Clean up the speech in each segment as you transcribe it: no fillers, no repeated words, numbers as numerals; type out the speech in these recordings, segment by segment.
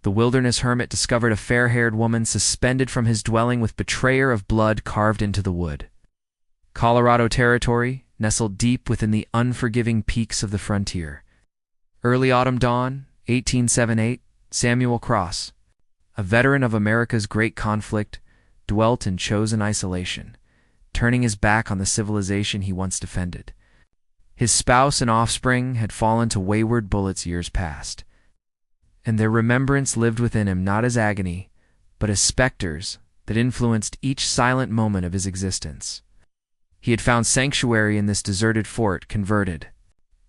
The wilderness hermit discovered a fair-haired woman suspended from his dwelling with betrayer of blood carved into the wood. Colorado Territory, nestled deep within the unforgiving peaks of the frontier. Early autumn dawn, 1878, Samuel Cross, a veteran of America's great conflict, dwelt in chosen isolation, turning his back on the civilization he once defended. His spouse and offspring had fallen to wayward bullets years past, and their remembrance lived within him not as agony, but as specters that influenced each silent moment of his existence. He had found sanctuary in this deserted fort, converted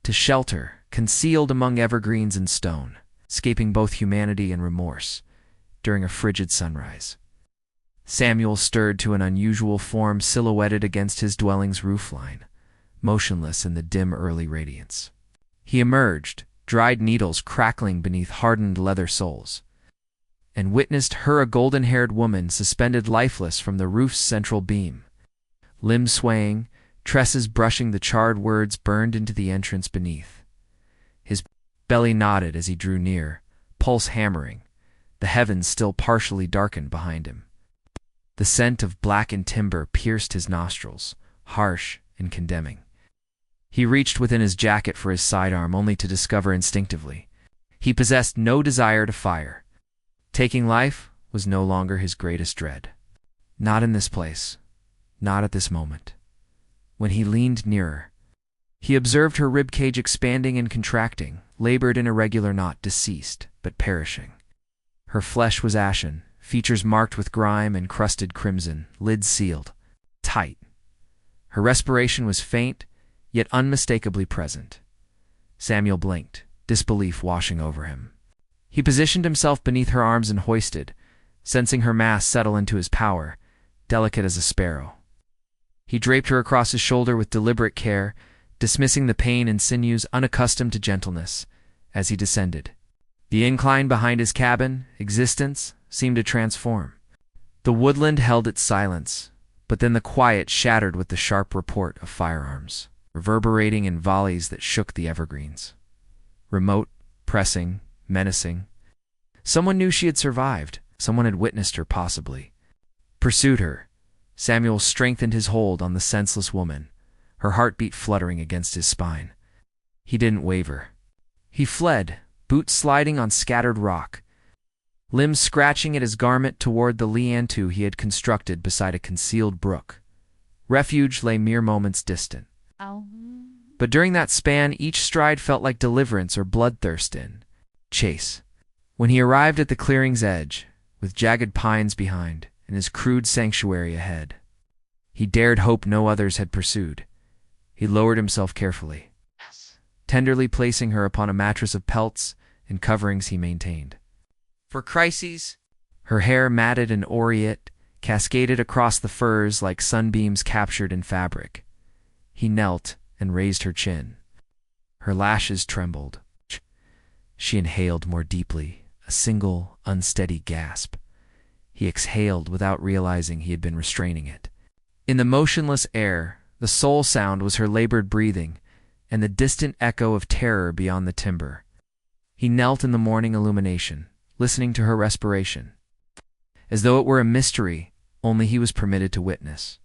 to shelter, concealed among evergreens and stone, escaping both humanity and remorse during a frigid sunrise. Samuel stirred to an unusual form silhouetted against his dwelling's roofline, motionless in the dim early radiance. He emerged, dried needles crackling beneath hardened leather soles, and witnessed her, a golden-haired woman suspended lifeless from the roof's central beam. Limbs swaying, tresses brushing the charred words burned into the entrance beneath. His belly nodded as he drew near, pulse hammering, the heavens still partially darkened behind him. The scent of blackened timber pierced his nostrils, harsh and condemning. He reached within his jacket for his sidearm, only to discover instinctively he possessed no desire to fire. Taking life was no longer his greatest dread. Not in this place, not at this moment. When he leaned nearer, he observed her ribcage expanding and contracting, labored in a regular knot, deceased but perishing. Her flesh was ashen, features marked with grime and crusted crimson, lids sealed tight. Her respiration was faint, yet unmistakably present. Samuel blinked, disbelief washing over him. He positioned himself beneath her arms and hoisted, sensing her mass settle into his power, delicate as a sparrow. He draped her across his shoulder with deliberate care, dismissing the pain in sinews unaccustomed to gentleness, as he descended. The incline behind his cabin, existence, seemed to transform. The woodland held its silence, but then the quiet shattered with the sharp report of firearms, reverberating in volleys that shook the evergreens. Remote, pressing, menacing. Someone knew she had survived. Someone had witnessed her, possibly. Pursued her. Samuel strengthened his hold on the senseless woman, her heartbeat fluttering against his spine. He didn't waver. He fled, boots sliding on scattered rock, limbs scratching at his garment toward the lean-to he had constructed beside a concealed brook. Refuge lay mere moments distant. But during that span, each stride felt like deliverance or bloodthirst in chase. When he arrived at the clearing's edge, with jagged pines behind and his crude sanctuary ahead, he dared hope no others had pursued. He lowered himself carefully, tenderly placing her upon a mattress of pelts and coverings he maintained. For crises, her hair matted and aureate, cascaded across the furs like sunbeams captured in fabric. He knelt and raised her chin. Her lashes trembled. She inhaled more deeply, a single, unsteady gasp. He exhaled without realizing he had been restraining it. In the motionless air, the sole sound was her labored breathing and the distant echo of terror beyond the timber. He knelt in the morning illumination, listening to her respiration, as though it were a mystery only he was permitted to witness.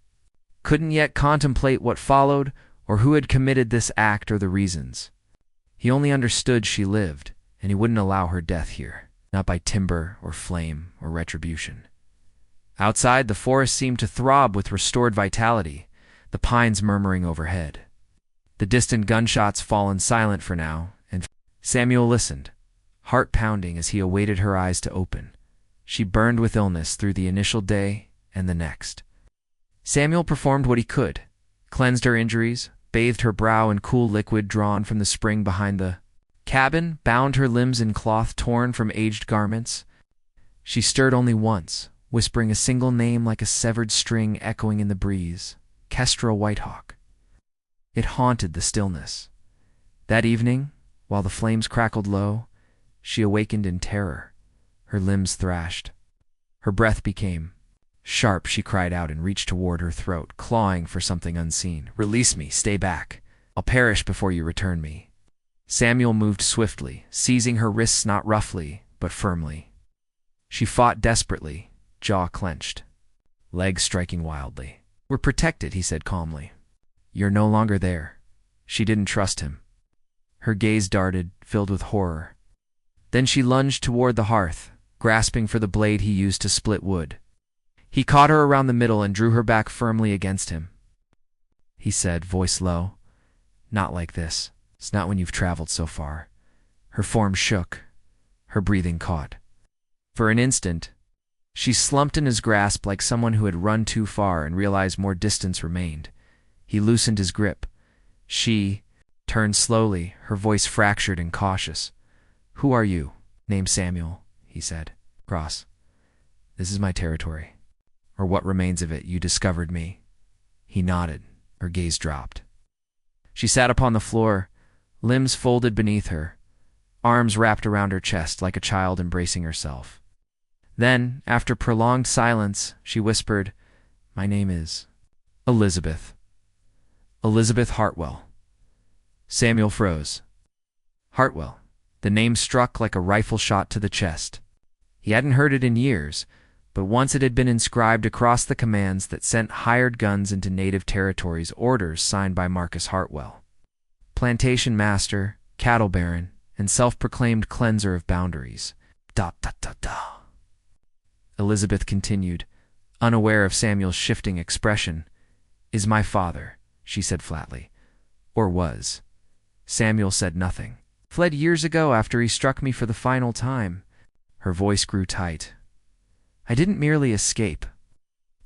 Couldn't yet contemplate what followed or who had committed this act or the reasons. He only understood she lived, and he wouldn't allow her death here, not by timber or flame or retribution. Outside, the forest seemed to throb with restored vitality, the pines murmuring overhead. The distant gunshots fallen silent for now, and Samuel listened, heart pounding as he awaited her eyes to open. She burned with illness through the initial day and the next. Samuel performed what he could, cleansed her injuries, bathed her brow in cool liquid drawn from the spring behind the cabin, bound her limbs in cloth torn from aged garments. She stirred only once, whispering a single name like a severed string echoing in the breeze, Kestra Whitehawk. It haunted the stillness. That evening, while the flames crackled low, she awakened in terror. Her limbs thrashed. Her breath became sharp. She cried out and reached toward her throat, clawing for something unseen. "Release me, stay back. I'll perish before you return me." Samuel moved swiftly, seizing her wrists not roughly, but firmly. She fought desperately, jaw clenched, legs striking wildly. "We're protected," he said calmly. "You're no longer there." She didn't trust him. Her gaze darted, filled with horror. Then she lunged toward the hearth, grasping for the blade he used to split wood. He caught her around the middle and drew her back firmly against him. He said, voice low, "Not like this. It's not when you've traveled so far." Her form shook, her breathing caught. For an instant, she slumped in his grasp like someone who had run too far and realized more distance remained. He loosened his grip. She turned slowly, her voice fractured and cautious. "Who are you?" "Name's Samuel," he said. "Cross. This is my territory. Or what remains of it. You discovered me." He nodded. Her gaze dropped. She sat upon the floor, limbs folded beneath her, arms wrapped around her chest like a child embracing herself. Then, after prolonged silence, she whispered, "My name is Elizabeth. Elizabeth Hartwell." Samuel froze. Hartwell. The name struck like a rifle shot to the chest. He hadn't heard it in years, but once it had been inscribed across the commands that sent hired guns into native territories, orders signed by Marcus Hartwell, plantation master, cattle baron, and self-proclaimed cleanser of boundaries. Da da da da. Elizabeth continued, unaware of Samuel's shifting expression. "Is my father," she said flatly. "Or was." Samuel said nothing. "Fled years ago after he struck me for the final time." Her voice grew tight. "I didn't merely escape.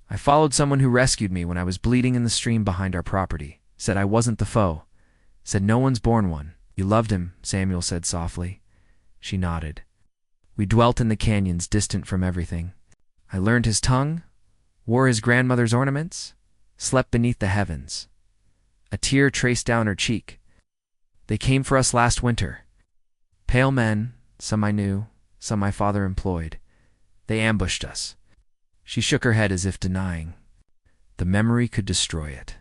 I followed someone who rescued me when I was bleeding in the stream behind our property. Said I wasn't the foe. Said no one's born one." "You loved him," Samuel said softly. She nodded. "We dwelt in the canyons, distant from everything. I learned his tongue, wore his grandmother's ornaments, slept beneath the heavens." A tear traced down her cheek. "They came for us last winter. Pale men, some I knew, some my father employed. They ambushed us." She shook her head as if denying. "The memory could destroy it.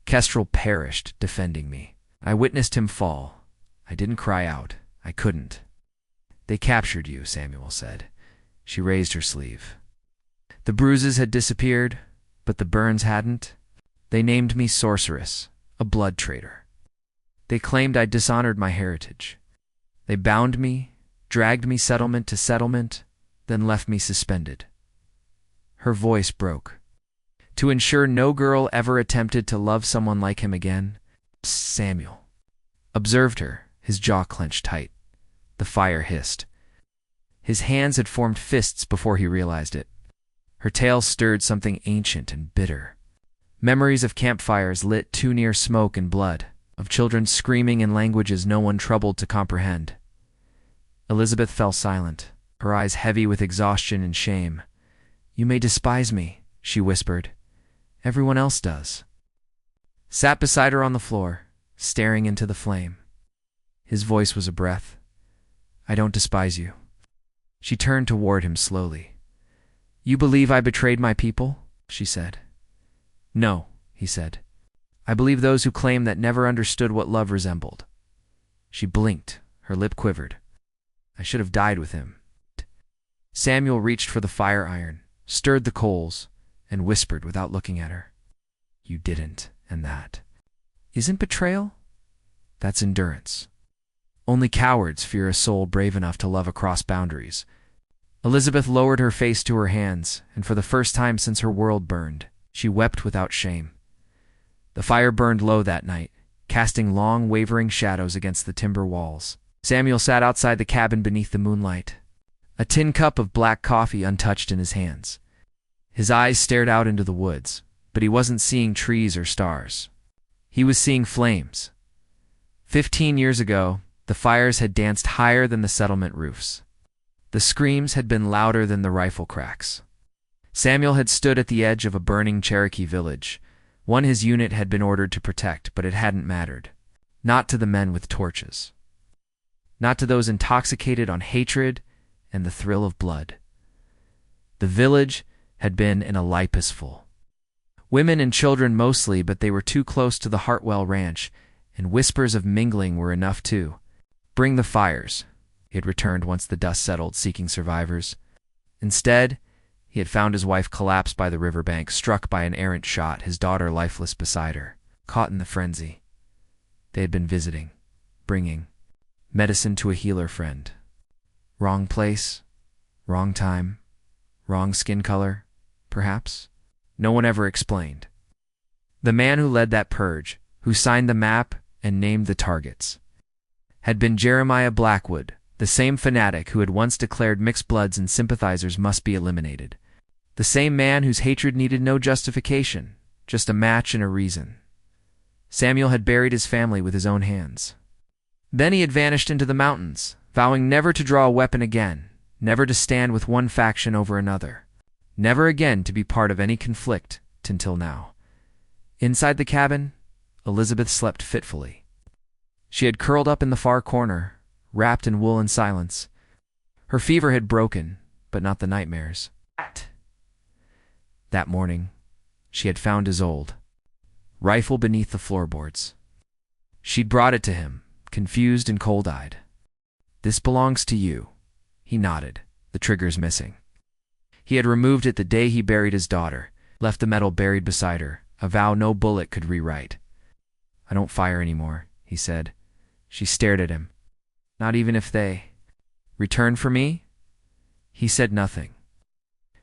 Kestrel perished defending me. I witnessed him fall. I didn't cry out. I couldn't." "They captured you," Samuel said. She raised her sleeve. "The bruises had disappeared, but the burns hadn't. They named me sorceress, a blood traitor. They claimed I'd dishonored my heritage. They bound me, dragged me settlement to settlement, then left me suspended." Her voice broke. "To ensure no girl ever attempted to love someone like him again." Samuel observed her, his jaw clenched tight. The fire hissed. His hands had formed fists before he realized it. Her tale stirred something ancient and bitter. Memories of campfires lit too near smoke and blood, of children screaming in languages no one troubled to comprehend. Elizabeth fell silent, her eyes heavy with exhaustion and shame. "You may despise me," she whispered. "Everyone else does." Sat beside her on the floor, staring into the flame. His voice was a breath. "I don't despise you." She turned toward him slowly. "You believe I betrayed my people?" she said. "No," he said. "I believe those who claim that never understood what love resembled." She blinked, her lip quivered. "I should have died with him." Samuel reached for the fire iron, stirred the coals, and whispered without looking at her. "You didn't, and that isn't betrayal. That's endurance. Only cowards fear a soul brave enough to love across boundaries." Elizabeth lowered her face to her hands, and for the first time since her world burned, she wept without shame. The fire burned low that night, casting long, wavering shadows against the timber walls. Samuel sat outside the cabin beneath the moonlight, a tin cup of black coffee untouched in his hands. His eyes stared out into the woods, but he wasn't seeing trees or stars. He was seeing flames. 15 years ago, the fires had danced higher than the settlement roofs. The screams had been louder than the rifle cracks. Samuel had stood at the edge of a burning Cherokee village, one his unit had been ordered to protect, but it hadn't mattered. Not to the men with torches. Not to those intoxicated on hatred and the thrill of blood. The village had been in a Lipus full. Women and children mostly, but they were too close to the Hartwell ranch, and whispers of mingling were enough, too. "Bring the fires," he had returned once the dust settled, seeking survivors. Instead, he had found his wife collapsed by the riverbank, struck by an errant shot, his daughter lifeless beside her, caught in the frenzy. They had been visiting, bringing medicine to a healer friend. Wrong place, wrong time, wrong skin color, perhaps? No one ever explained. The man who led that purge, who signed the map and named the targets, had been Jeremiah Blackwood, the same fanatic who had once declared mixed bloods and sympathizers must be eliminated. The same man whose hatred needed no justification, just a match and a reason. Samuel had buried his family with his own hands. Then he had vanished into the mountains, vowing never to draw a weapon again, never to stand with one faction over another, never again to be part of any conflict until now. Inside the cabin, Elizabeth slept fitfully. She had curled up in the far corner, wrapped in wool and silence. Her fever had broken, but not the nightmares. That morning, she had found his old rifle beneath the floorboards. She'd brought it to him, confused and cold-eyed. "This belongs to you." He nodded, the triggers missing. He had removed it the day he buried his daughter, left the metal buried beside her, a vow no bullet could rewrite. "I don't fire anymore," he said. She stared at him. "Not even if they return for me?" He said nothing.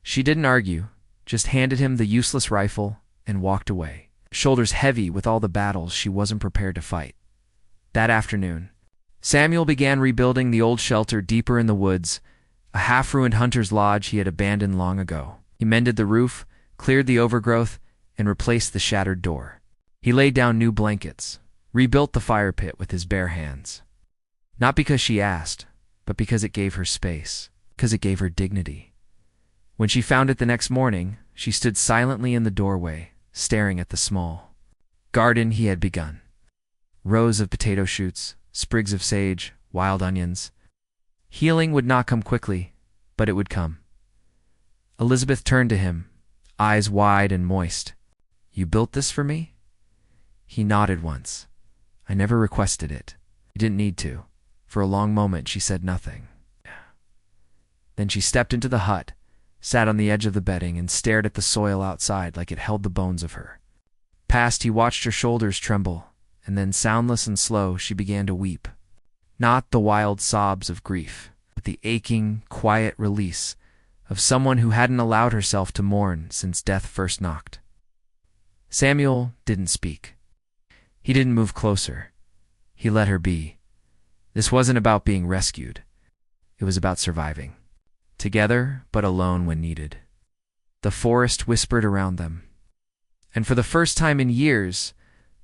She didn't argue, just handed him the useless rifle and walked away, shoulders heavy with all the battles she wasn't prepared to fight. That afternoon, Samuel began rebuilding the old shelter deeper in the woods, a half-ruined hunter's lodge he had abandoned long ago. He mended the roof, cleared the overgrowth, and replaced the shattered door. He laid down new blankets, rebuilt the fire pit with his bare hands. Not because she asked, but because it gave her space, because it gave her dignity. When she found it the next morning, she stood silently in the doorway, staring at the small garden he had begun. Rows of potato shoots, sprigs of sage, wild onions. Healing would not come quickly, but it would come. Elizabeth turned to him, eyes wide and moist. "You built this for me?" He nodded once. "I never requested it. You didn't need to." For a long moment she said nothing. Then she stepped into the hut, sat on the edge of the bedding, and stared at the soil outside like it held the bones of her. Past, he watched her shoulders tremble, and then, soundless and slow, she began to weep. Not the wild sobs of grief, but the aching, quiet release of someone who hadn't allowed herself to mourn since death first knocked. Samuel didn't speak. He didn't move closer. He let her be. This wasn't about being rescued. It was about surviving. Together, but alone when needed. The forest whispered around them. And for the first time in years,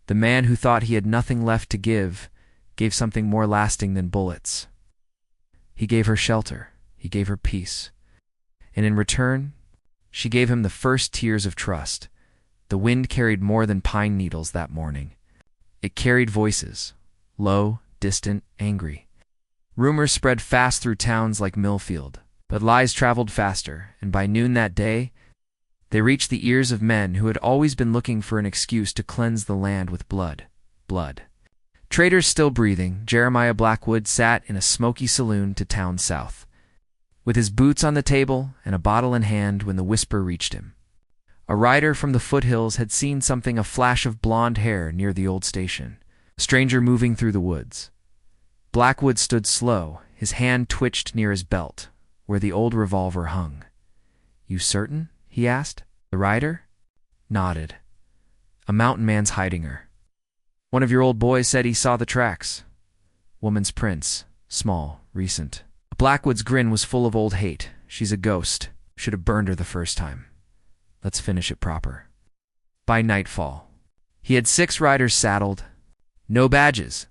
the man who thought he had nothing left to give gave something more lasting than bullets. He gave her shelter. He gave her peace. And in return, she gave him the first tears of trust. The wind carried more than pine needles that morning. It carried voices, low, distant, angry. Rumors spread fast through towns like Millfield. But lies traveled faster, and by noon that day, they reached the ears of men who had always been looking for an excuse to cleanse the land with blood. Blood. Traitors still breathing, Jeremiah Blackwood sat in a smoky saloon to town south, with his boots on the table and a bottle in hand when the whisper reached him. A rider from the foothills had seen something, a flash of blonde hair near the old station, a stranger moving through the woods. Blackwood stood slow, his hand twitched near his belt, where the old revolver hung. "You certain?" he asked. "The rider?" Nodded. "A mountain man's hiding her. One of your old boys said he saw the tracks. Woman's prints, small, recent." Blackwood's grin was full of old hate. "She's a ghost. Should have burned her the first time. Let's finish it proper." By nightfall, he had 6 riders saddled. No badges,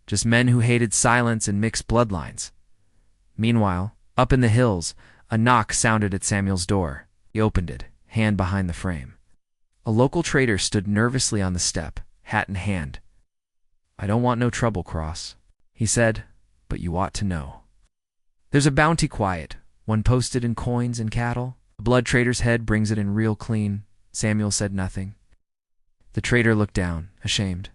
just men who hated silence and mixed bloodlines. Meanwhile, up in the hills, a knock sounded at Samuel's door. He opened it, hand behind the frame. A local trader stood nervously on the step, hat in hand. "I don't want no trouble, Cross," he said, "but you ought to know. There's a bounty quiet, one posted in coins and cattle. A blood trader's head brings it in real clean." Samuel said nothing. The trader looked down, ashamed.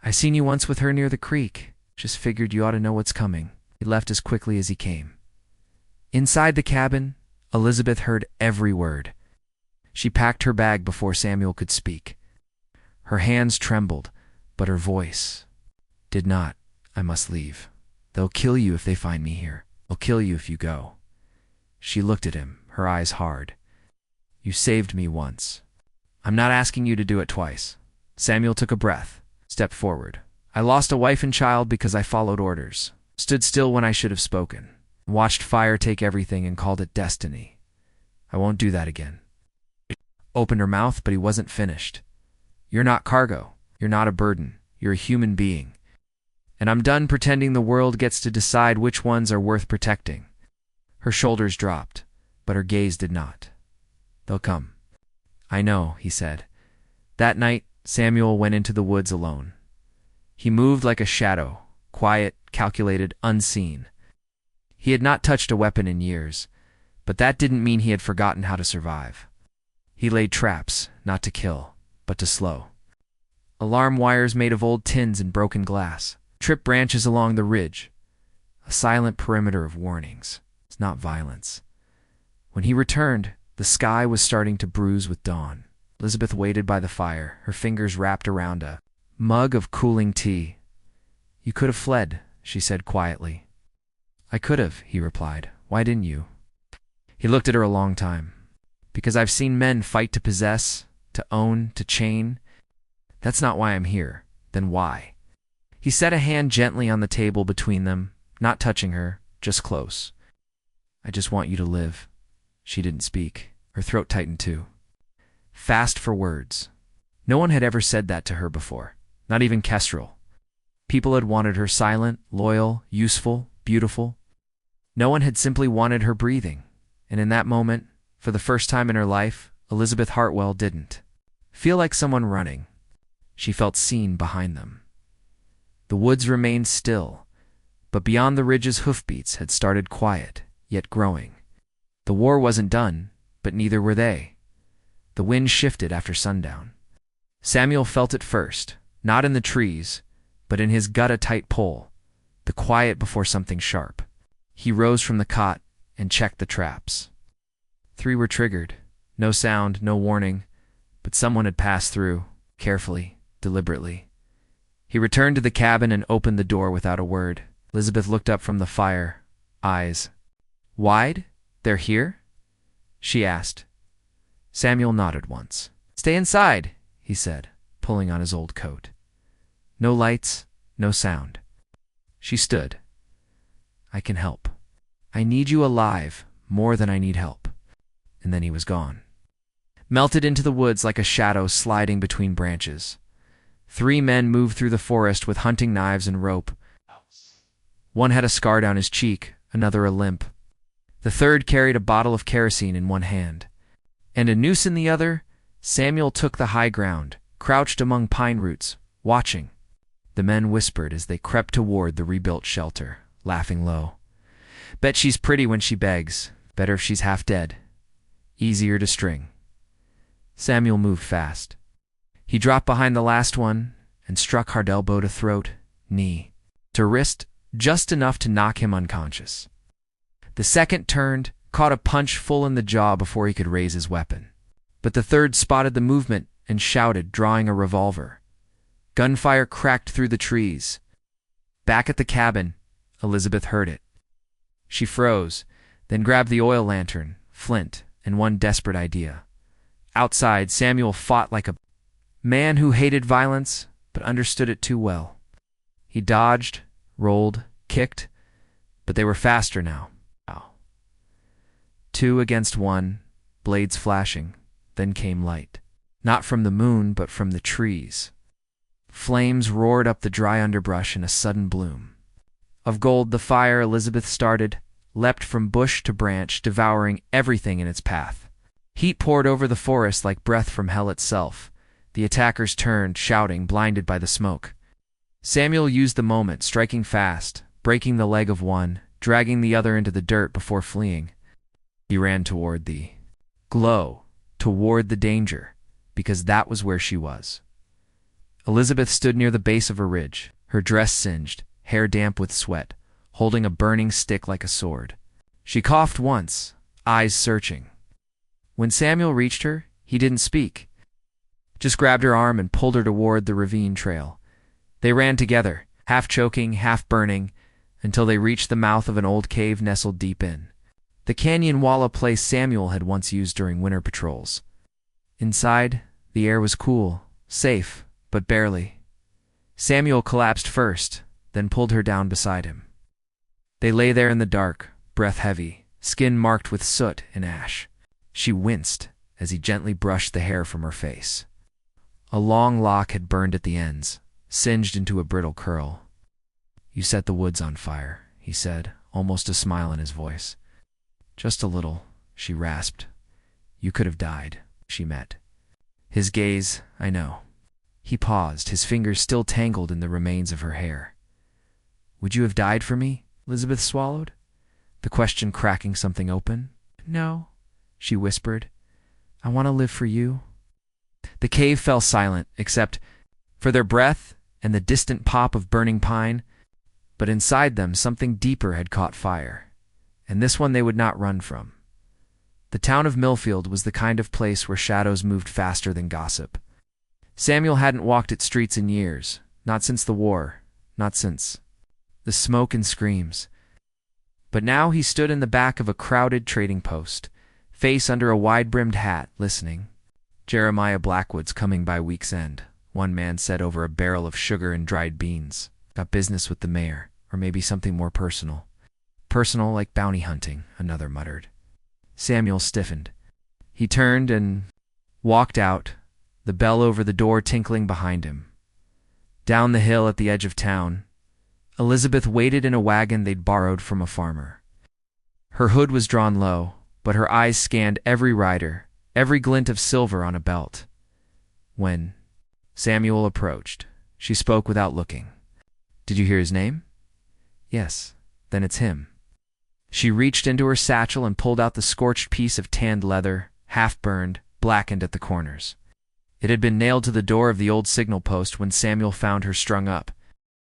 "I seen you once with her near the creek. Just figured you ought to know what's coming." He left as quickly as he came. Inside the cabin, Elizabeth heard every word. She packed her bag before Samuel could speak. Her hands trembled, but her voice did not. I must leave. They'll kill you if they find me here. They'll kill you if you go. She looked at him, her eyes hard. You saved me once. I'm not asking you to do it twice. Samuel took a breath, stepped forward. I lost a wife and child because I followed orders, stood still when I should have spoken, watched fire take everything and called it destiny. I won't do that again. Opened her mouth, but he wasn't finished. You're not cargo. You're not a burden. You're a human being. And I'm done pretending the world gets to decide which ones are worth protecting. Her shoulders dropped, but her gaze did not. They'll come. I know, he said. That night, Samuel went into the woods alone. He moved like a shadow, quiet, calculated, unseen. He had not touched a weapon in years, but that didn't mean he had forgotten how to survive. He laid traps, not to kill, but to slow. Alarm wires made of old tins and broken glass, trip branches along the ridge, a silent perimeter of warnings. It's not violence. When he returned, the sky was starting to bruise with dawn. Elizabeth waited by the fire, her fingers wrapped around a mug of cooling tea. You could have fled, she said quietly. I could have, he replied. Why didn't you? He looked at her a long time. Because I've seen men fight to possess, to own, to chain. That's not why I'm here. Then why? He set a hand gently on the table between them, not touching her, just close. I just want you to live. She didn't speak. Her throat tightened too. Fast for words. No one had ever said that to her before, not even Kestrel. People had wanted her silent, loyal, useful, beautiful. No one had simply wanted her breathing, and in that moment, for the first time in her life, Elizabeth Hartwell didn't feel like someone running. She felt seen behind them. The woods remained still, but beyond the ridge's hoofbeats had started quiet, yet growing. The war wasn't done, but neither were they. The wind shifted after sundown. Samuel felt it first, not in the trees, but in his gut a tight pull, the quiet before something sharp. He rose from the cot and checked the traps. 3 were triggered. No sound, no warning, but someone had passed through, carefully, deliberately. He returned to the cabin and opened the door without a word. Elizabeth looked up from the fire, eyes wide. They're here? She asked. Samuel nodded once. Stay inside, he said, pulling on his old coat. No lights, no sound. She stood. I can help. I need you alive more than I need help. And then he was gone. Melted into the woods like a shadow sliding between branches. 3 men moved through the forest with hunting knives and rope. One had a scar down his cheek, another a limp. The third carried a bottle of kerosene in one hand. And a noose in the other, Samuel took the high ground, crouched among pine roots, watching. The men whispered as they crept toward the rebuilt shelter, laughing low. Bet she's pretty when she begs. Better if she's half dead. Easier to string. Samuel moved fast. He dropped behind the last one and struck hard elbow to throat, knee, to wrist, just enough to knock him unconscious. The second turned, caught a punch full in the jaw before he could raise his weapon. But the third spotted the movement and shouted, drawing a revolver. Gunfire cracked through the trees. Back at the cabin, Elizabeth heard it. She froze, then grabbed the oil lantern, flint, and one desperate idea. Outside, Samuel fought like a man who hated violence but understood it too well. He dodged, rolled, kicked, but they were faster now. 2 against 1, blades flashing, then came light. Not from the moon, but from the trees. Flames roared up the dry underbrush in a sudden bloom. Of gold the fire Elizabeth started, leapt from bush to branch, devouring everything in its path. Heat poured over the forest like breath from hell itself. The attackers turned, shouting, blinded by the smoke. Samuel used the moment, striking fast, breaking the leg of one, dragging the other into the dirt before fleeing. He ran toward the glow, toward the danger, because that was where she was. Elizabeth stood near the base of a ridge, her dress singed, hair damp with sweat, holding a burning stick like a sword. She coughed once, eyes searching. When Samuel reached her, he didn't speak, just grabbed her arm and pulled her toward the ravine trail. They ran together, half choking, half burning, until they reached the mouth of an old cave nestled deep in the canyon wall, a place Samuel had once used during winter patrols. Inside, the air was cool, safe, but barely. Samuel collapsed first, then pulled her down beside him. They lay there in the dark, breath heavy, skin marked with soot and ash. She winced as he gently brushed the hair from her face. A long lock had burned at the ends, singed into a brittle curl. "You set the woods on fire," he said, almost a smile in his voice. "Just a little," she rasped. "You could have died," she met his gaze. "I know." He paused, his fingers still tangled in the remains of her hair. "Would you have died for me?" Elizabeth swallowed, the question cracking something open. "No," she whispered. "I want to live for you." The cave fell silent, except for their breath and the distant pop of burning pine, but inside them something deeper had caught fire, and this one they would not run from. The town of Millfield was the kind of place where shadows moved faster than gossip. Samuel hadn't walked its streets in years, not since the war, not since the smoke and screams. But now he stood in the back of a crowded trading post, face under a wide-brimmed hat, listening. "Jeremiah Blackwood's coming by week's end," one man said over a barrel of sugar and dried beans. "Got business with the mayor, or maybe something more personal." "Personal, like bounty hunting," another muttered. Samuel stiffened. He turned and walked out, the bell over the door tinkling behind him. Down the hill at the edge of town, Elizabeth waited in a wagon they'd borrowed from a farmer. Her hood was drawn low, but her eyes scanned every rider, every glint of silver on a belt. When Samuel approached, she spoke without looking. "Did you hear his name?" "Yes." "Then it's him." She reached into her satchel and pulled out the scorched piece of tanned leather, half-burned, blackened at the corners. It had been nailed to the door of the old signal post when Samuel found her strung up,